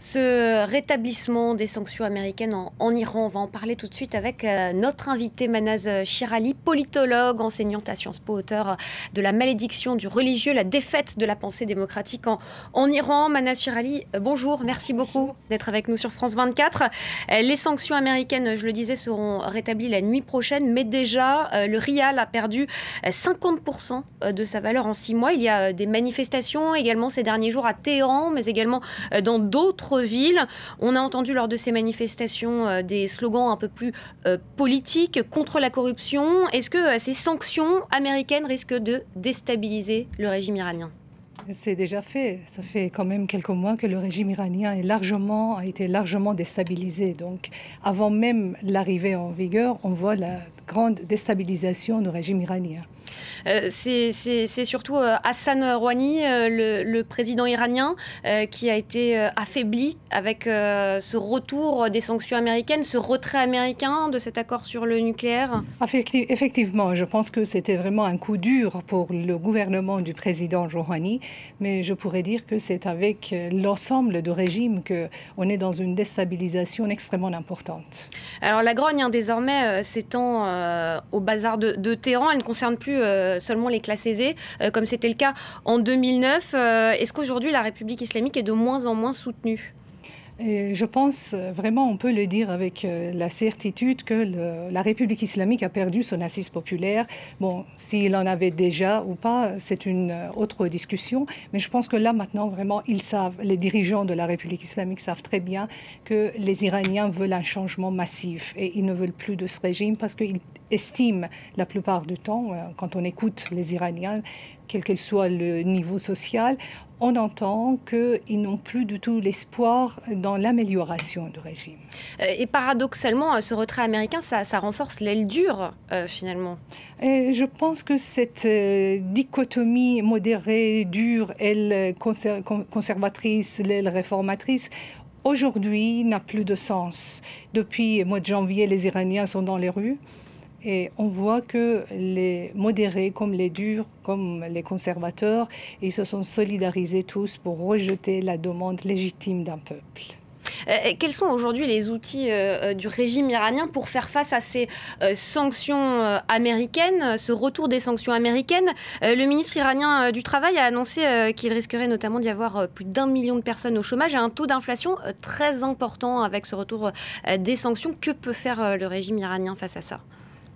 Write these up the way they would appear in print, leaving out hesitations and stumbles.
Ce rétablissement des sanctions américaines en Iran, on va en parler tout de suite avec notre invité Manaz Shirali, politologue, enseignante à Sciences Po, auteur de La malédiction du religieux, la défaite de la pensée démocratique en Iran. Manaz Shirali, bonjour, merci beaucoup d'être avec nous sur France 24. Les sanctions américaines, je le disais, seront rétablies la nuit prochaine, mais déjà, le rial a perdu 50% de sa valeur en 6 mois. Il y a des manifestations également ces derniers jours à Téhéran, mais également dans d'autres villes. On a entendu lors de ces manifestations des slogans un peu plus politiques contre la corruption. Est-ce que ces sanctions américaines risquent de déstabiliser le régime iranien ? C'est déjà fait. Ça fait quand même quelques mois que le régime iranien a été largement déstabilisé. Donc, avant même l'arrivée en vigueur, on voit la grande déstabilisation du régime iranien. C'est surtout Hassan Rouhani, le président iranien, qui a été affaibli avec ce retour des sanctions américaines, ce retrait américain de cet accord sur le nucléaire. Effectivement, je pense que c'était vraiment un coup dur pour le gouvernement du président Rouhani, mais je pourrais dire que c'est avec l'ensemble du régime qu'on est dans une déstabilisation extrêmement importante. Alors la grogne, désormais, s'étend au bazar de Téhéran. Elle ne concerne plus seulement les classes aisées, comme c'était le cas en 2009. Est-ce qu'aujourd'hui, la République islamique est de moins en moins soutenue ? Et je pense vraiment, on peut le dire avec la certitude que la République islamique a perdu son assise populaire. Bon, s'il en avait déjà ou pas, c'est une autre discussion. Mais je pense que là, maintenant, vraiment, les dirigeants de la République islamique savent très bien que les Iraniens veulent un changement massif. Et ils ne veulent plus de ce régime parce qu'ils estiment la plupart du temps, quand on écoute les Iraniens, quel que soit le niveau social, on entend qu'ils n'ont plus du tout l'espoir dans l'amélioration du régime. Et paradoxalement, ce retrait américain, ça renforce l'aile dure, finalement. Et je pense que cette dichotomie modérée, dure, aile conservatrice, l'aile réformatrice, aujourd'hui n'a plus de sens. Depuis le mois de janvier, les Iraniens sont dans les rues. Et on voit que les modérés, comme les durs, comme les conservateurs, ils se sont solidarisés tous pour rejeter la demande légitime d'un peuple. Quels sont aujourd'hui les outils du régime iranien pour faire face à ces sanctions américaines, ce retour des sanctions américaines ? Le ministre iranien du Travail a annoncé qu'il risquerait notamment d'y avoir plus d'1 million de personnes au chômage et un taux d'inflation très important avec ce retour des sanctions. Que peut faire le régime iranien face à ça ?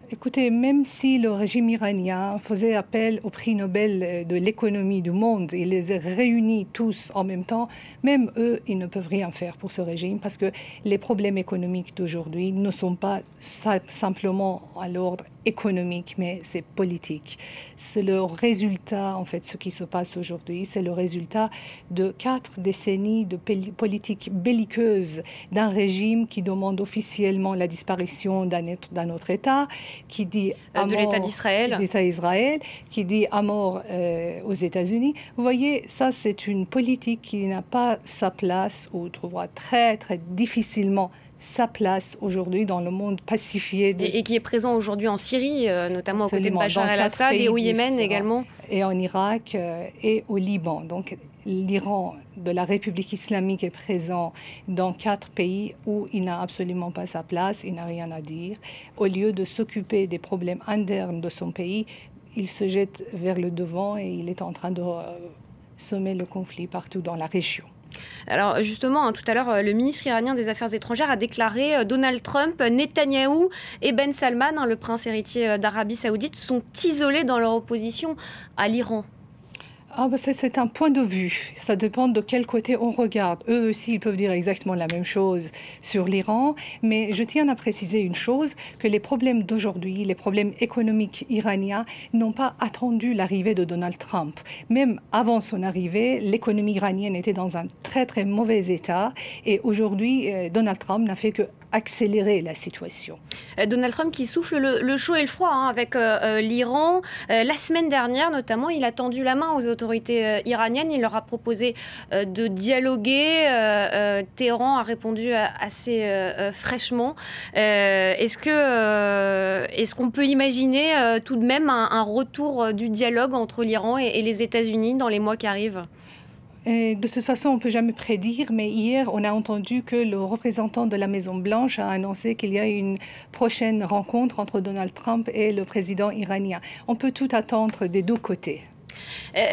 Écoutez, même si le régime iranien faisait appel au prix Nobel de l'économie du monde, il les réunit tous en même temps, même eux, ils ne peuvent rien faire pour ce régime parce que les problèmes économiques d'aujourd'hui ne sont pas simplement à l'ordre économique, mais c'est politique. C'est le résultat, en fait, ce qui se passe aujourd'hui, c'est le résultat de 4 décennies de politique belliqueuse d'un régime qui demande officiellement la disparition d'un autre État, qui dit de l'État d'Israël, qui dit à mort aux États-Unis. Vous voyez, ça, c'est une politique qui n'a pas sa place ou trouvera très, très difficilement sa place aujourd'hui dans le monde pacifié. Et qui est présent aujourd'hui en Syrie, notamment aux côtés de Bachar el-Assad, et au Yémen également. Et en Irak et au Liban. Donc l'Iran de la République islamique est présent dans 4 pays où il n'a absolument pas sa place, il n'a rien à dire. Au lieu de s'occuper des problèmes internes de son pays, il se jette vers le devant et il est en train de semer le conflit partout dans la région. Alors justement, tout à l'heure, le ministre iranien des Affaires étrangères a déclaré Donald Trump, Netanyahou et Ben Salman, le prince héritier d'Arabie Saoudite, sont isolés dans leur opposition à l'Iran. C'est un point de vue. Ça dépend de quel côté on regarde. Eux aussi, ils peuvent dire exactement la même chose sur l'Iran. Mais je tiens à préciser une chose, que les problèmes d'aujourd'hui, les problèmes économiques iraniens, n'ont pas attendu l'arrivée de Donald Trump. Même avant son arrivée, l'économie iranienne était dans un très, très mauvais état. Et aujourd'hui, Donald Trump n'a fait que accélérer la situation. Donald Trump qui souffle le chaud et le froid avec l'Iran. La semaine dernière, notamment, il a tendu la main aux autorités iraniennes. Il leur a proposé de dialoguer. Téhéran a répondu assez fraîchement. Est-ce qu'on peut imaginer tout de même un retour du dialogue entre l'Iran et les États-Unis dans les mois qui arrivent ? Et de toute façon, on ne peut jamais prédire, mais hier, on a entendu que le représentant de la Maison-Blanche a annoncé qu'il y a une prochaine rencontre entre Donald Trump et le président iranien. On peut tout attendre des deux côtés.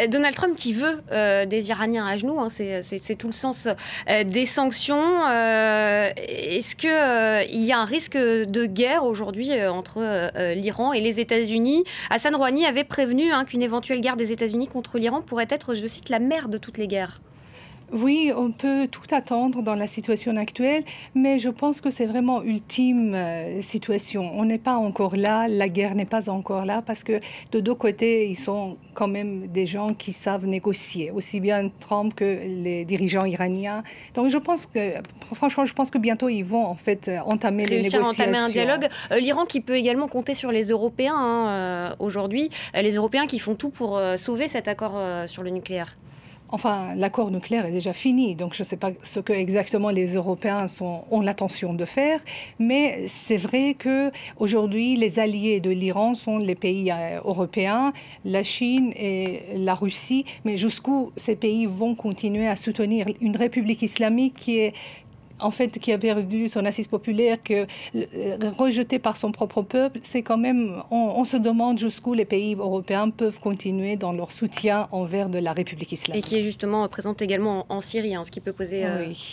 Donald Trump qui veut des Iraniens à genoux, hein, c'est tout le sens des sanctions. Est-ce qu'il y a un risque de guerre aujourd'hui entre l'Iran et les États-Unis? Hassan Rouhani avait prévenu qu'une éventuelle guerre des États-Unis contre l'Iran pourrait être, je cite, la mère de toutes les guerres. Oui, on peut tout attendre dans la situation actuelle, mais je pense que c'est vraiment ultime situation. On n'est pas encore là, la guerre n'est pas encore là, parce que de deux côtés, ils sont quand même des gens qui savent négocier, aussi bien Trump que les dirigeants iraniens. Donc je pense que, franchement, je pense que bientôt ils vont en fait entamer les négociations. Entamer un dialogue. L'Iran qui peut également compter sur les Européens aujourd'hui, les Européens qui font tout pour sauver cet accord sur le nucléaire. Enfin, l'accord nucléaire est déjà fini, donc je ne sais pas ce que exactement les Européens ont l'intention de faire, mais c'est vrai qu'aujourd'hui, les alliés de l'Iran sont les pays européens, la Chine et la Russie, mais jusqu'où ces pays vont continuer à soutenir une république islamique qui a perdu son assise populaire, rejetée par son propre peuple, c'est quand même, on se demande jusqu'où les pays européens peuvent continuer dans leur soutien envers de la République islamique. Et qui est justement présente également en Syrie, ce qui peut poser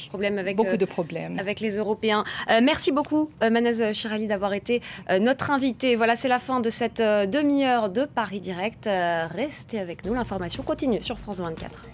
problème avec, beaucoup de problèmes avec les Européens. Merci beaucoup, Manaz Chirali, d'avoir été notre invitée. Voilà, c'est la fin de cette demi-heure de Paris Direct. Restez avec nous, l'information continue sur France 24.